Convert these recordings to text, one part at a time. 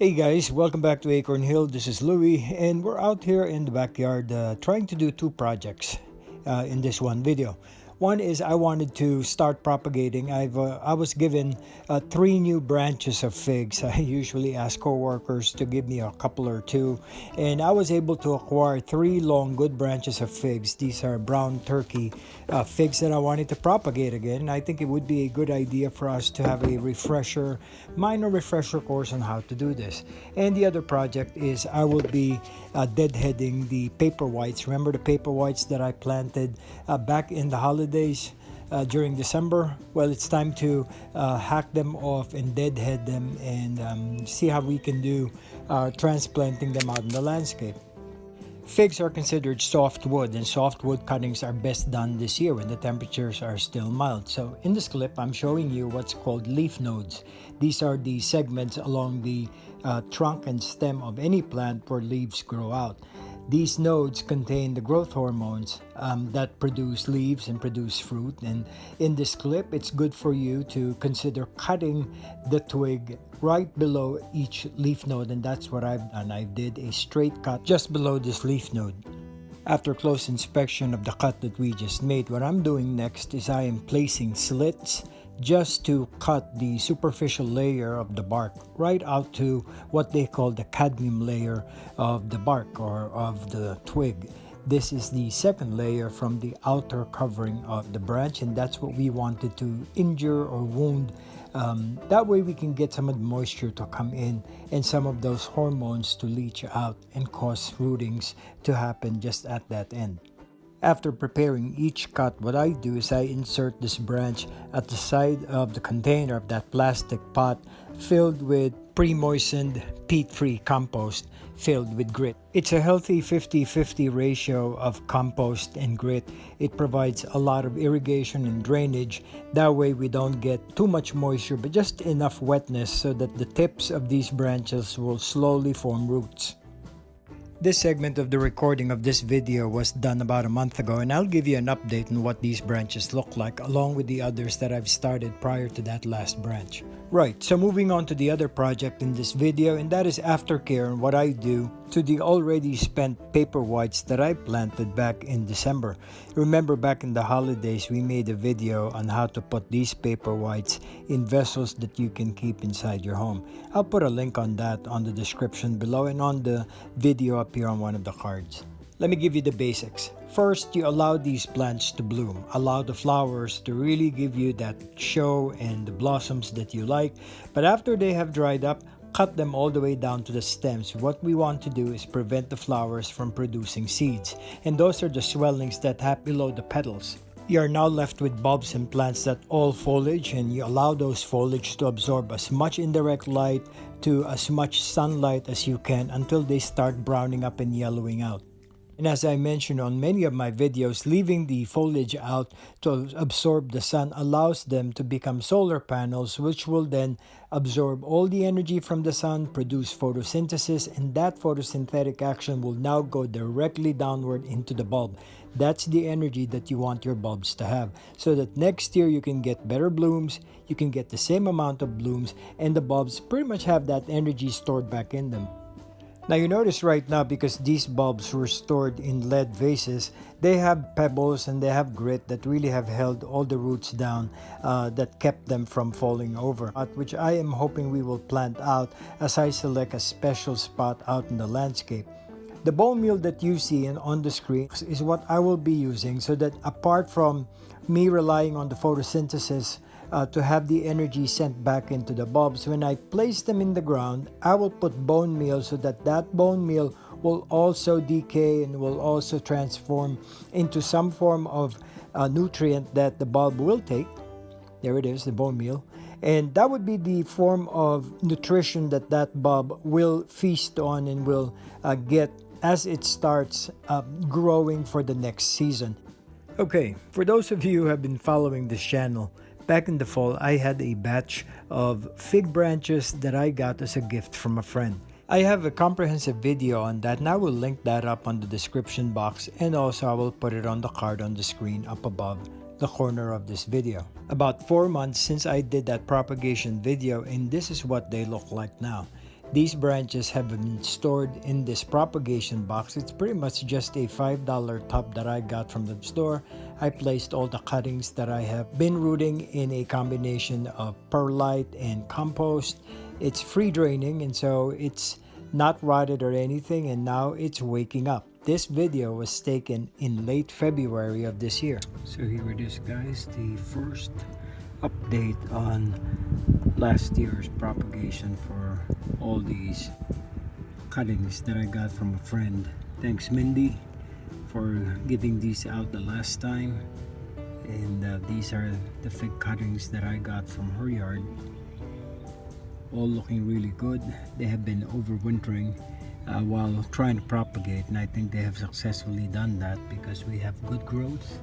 Hey guys, welcome back to Acorn Hill. This is Louie, and we're out here in the backyard trying to do two projects in this one video. One is I wanted to start propagating. I was given three new branches of figs. I usually ask coworkers to give me a couple or two, and I was able to acquire three long good branches of figs. These are brown turkey figs that I wanted to propagate again. I think it would be a good idea for us to have a minor refresher course on how to do this. And the other project is I will be deadheading the paper whites. Remember the paper whites that I planted back in the holidays during December? Well, it's time to hack them off and deadhead them and see how we can do transplanting them out in the landscape. Figs are considered softwood, and softwood cuttings are best done this year when the temperatures are still mild. So in this clip, I'm showing you what's called leaf nodes. These are the segments along the trunk and stem of any plant where leaves grow out. These nodes contain the growth hormones that produce leaves and produce fruit. And in this clip, it's good for you to consider cutting the twig right below each leaf node, and that's what I've done. I did a straight cut just below this leaf node. After close inspection of the cut that we just made, what I'm doing next is I am placing slits just to cut the superficial layer of the bark right out to what they call the cadmium layer of the bark or of the twig. This is the second layer from the outer covering of the branch, and that's what we wanted to injure or wound. That way we can get some of the moisture to come in and some of those hormones to leach out and cause rootings to happen just at that end. After preparing each cut, what I do is I insert this branch at the side of the container of that plastic pot filled with pre-moistened peat-free compost filled with grit. It's a healthy 50-50 ratio of compost and grit. It provides a lot of irrigation and drainage. That way we don't get too much moisture, but just enough wetness so that the tips of these branches will slowly form roots. This segment of the recording of this video was done about a month ago, and I'll give you an update on what these branches look like along with the others that I've started prior to that last branch. Right, so moving on to the other project in this video, and that is aftercare and what I do to the already spent paper whites that I planted back in December. Remember back in the holidays we made a video on how to put these paper whites in vessels that you can keep inside your home. I'll put a link on that on the description below and on the video up here on one of the cards. Let me give you the basics. First, you allow these plants to bloom. Allow the flowers to really give you that show and the blossoms that you like. But after they have dried up, cut them all the way down to the stems. What we want to do is prevent the flowers from producing seeds. And those are the swellings that happen below the petals. You are now left with bulbs and plants that all foliage, and you allow those foliage to absorb as much indirect light to as much sunlight as you can until they start browning up and yellowing out. And as I mentioned on many of my videos, leaving the foliage out to absorb the sun allows them to become solar panels, which will then absorb all the energy from the sun, produce photosynthesis, and that photosynthetic action will now go directly downward into the bulb. That's the energy that you want your bulbs to have, so that next year you can get better blooms, you can get the same amount of blooms, and the bulbs pretty much have that energy stored back in them. Now you notice right now, because these bulbs were stored in lead vases, they have pebbles and they have grit that really have held all the roots down that kept them from falling over, which I am hoping we will plant out as I select a special spot out in the landscape. The bone meal that you see on the screen is what I will be using, so that apart from me relying on the photosynthesis to have the energy sent back into the bulbs, when I place them in the ground, I will put bone meal so that that bone meal will also decay and will also transform into some form of nutrient that the bulb will take. There it is, the bone meal. And that would be the form of nutrition that that bulb will feast on and will get as it starts growing for the next season. Okay, for those of you who have been following this channel, back in the fall, I had a batch of fig branches that I got as a gift from a friend. I have a comprehensive video on that, and I will link that up on the description box, and also I will put it on the card on the screen up above the corner of this video. About 4 months since I did that propagation video, and this is what they look like now. These branches have been stored in this propagation box. It's pretty much just a $5 tub that I got from the store. I placed all the cuttings that I have been rooting in a combination of perlite and compost. It's free draining, and so it's not rotted or anything, and now it's waking up. This video was taken in late February of this year. So here it is, guys, the first update on last year's propagation for all these cuttings that I got from a friend. Thanks, Mindy, for getting these out the last time. And these are the fig cuttings that I got from her yard. All looking really good. They have been overwintering while trying to propagate, and I think they have successfully done that because we have good growth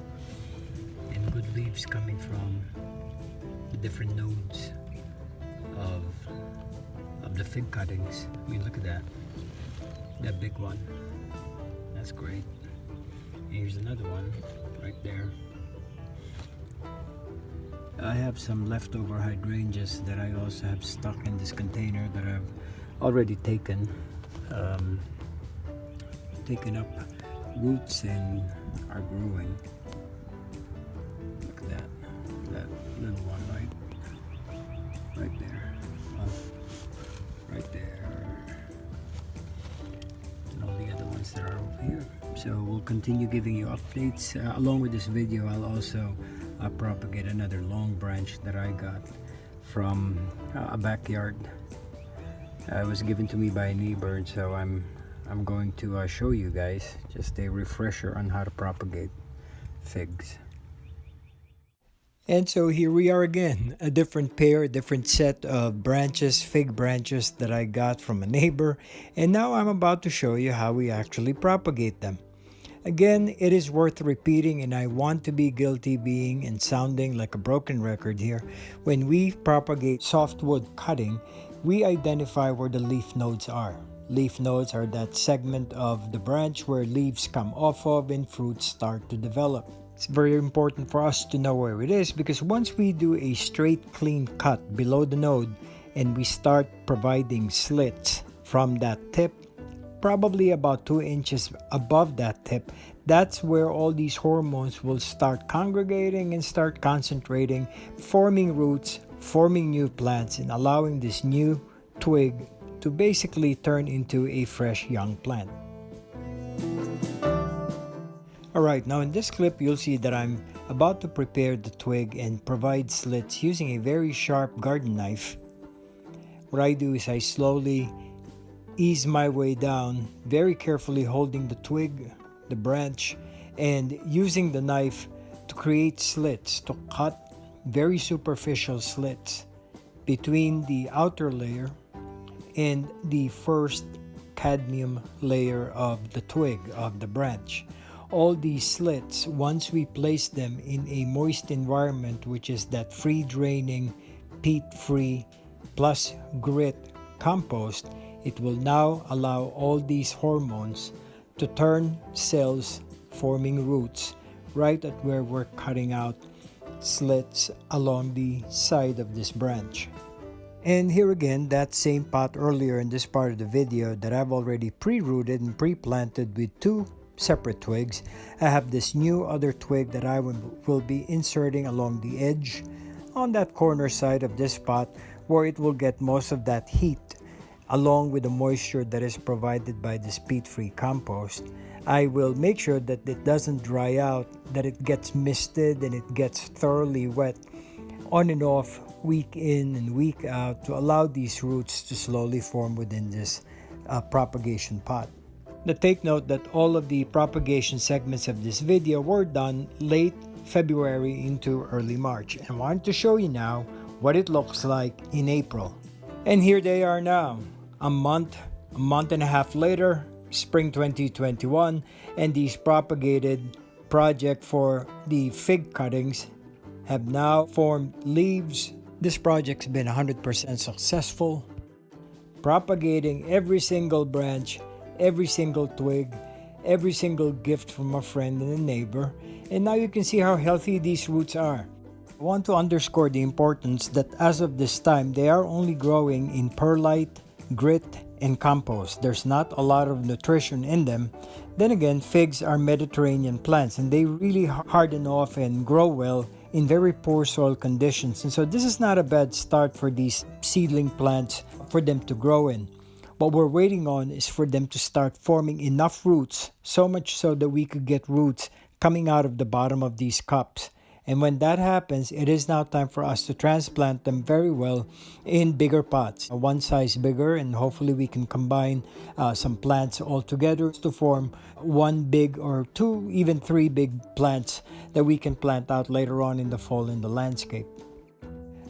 and good leaves coming from the different nodes of the fig cuttings. I mean, look at that big one. That's great. And here's another one right there. I have some leftover hydrangeas that I also have stuck in this container that I've already taken up roots and are growing. Look at that little one right there, right there, and all the other ones that are over here. So we'll continue giving you updates. Along with this video, I'll also propagate another long branch that I got from a backyard. It was given to me by a neighbor, and so I'm going to show you guys just a refresher on how to propagate figs. And so here we are again, a different pair, a different set of branches, fig branches that I got from a neighbor, and now I'm about to show you how we actually propagate them. Again, it is worth repeating, and I want to be guilty being and sounding like a broken record here. When we propagate softwood cutting, we identify where the leaf nodes are. Leaf nodes are that segment of the branch where leaves come off of and fruits start to develop. It's very important for us to know where it is, because once we do a straight clean cut below the node and we start providing slits from that tip, probably about 2 inches above that tip, that's where all these hormones will start congregating and start concentrating, forming roots, forming new plants, and allowing this new twig to basically turn into a fresh young plant. Alright, now in this clip you'll see that I'm about to prepare the twig and provide slits using a very sharp garden knife. What I do is I slowly ease my way down, very carefully holding the twig, the branch, and using the knife to create slits, to cut very superficial slits between the outer layer and the first cadmium layer of the twig, of the branch. All these slits, once we place them in a moist environment, which is that free draining, peat-free plus grit compost, it will now allow all these hormones to turn cells, forming roots right at where we're cutting out slits along the side of this branch. And here again, that same pot earlier in this part of the video that I've already pre-rooted and pre-planted with 2 separate twigs. I have this new other twig that I will be inserting along the edge on that corner side of this pot, where it will get most of that heat along with the moisture that is provided by this peat-free compost. I will make sure that it doesn't dry out, that it gets misted and it gets thoroughly wet on and off, week in and week out, to allow these roots to slowly form within this propagation pot. Now take note that all of the propagation segments of this video were done late February into early March. And I wanted to show you now what it looks like in April. And here they are now, a month and a half later, spring 2021, and these propagated project for the fig cuttings have now formed leaves. This project's been 100% successful, propagating every single branch, every single twig, every single gift from a friend and a neighbor, and now you can see how healthy these roots are. I want to underscore the importance that as of this time, they are only growing in perlite, grit, and compost. There's not a lot of nutrition in them. Then again, figs are Mediterranean plants and they really harden off and grow well in very poor soil conditions. And so this is not a bad start for these seedling plants for them to grow in. What we're waiting on is for them to start forming enough roots, so much so that we could get roots coming out of the bottom of these cups. And when that happens, it is now time for us to transplant them very well in bigger pots, one size bigger, and hopefully we can combine some plants all together to form one big or two, even three big plants that we can plant out later on in the fall in the landscape.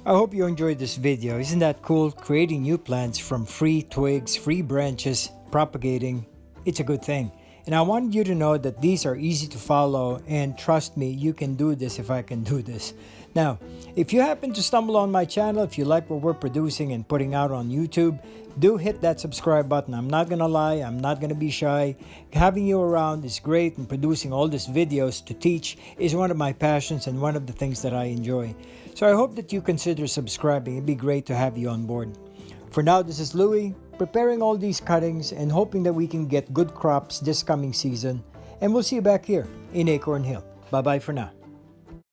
I hope you enjoyed this video. Isn't that cool? Creating new plants from free twigs, free branches, propagating. It's a good thing. And I wanted you to know that these are easy to follow, and trust me, you can do this if I can do this. Now, if you happen to stumble on my channel, if you like what we're producing and putting out on YouTube, do hit that subscribe button. I'm not gonna lie, I'm not gonna be shy. Having you around is great, and producing all these videos to teach is one of my passions and one of the things that I enjoy. So I hope that you consider subscribing. It'd be great to have you on board. For now, this is Louie, preparing all these cuttings and hoping that we can get good crops this coming season. And we'll see you back here in Acorn Hill. Bye-bye for now.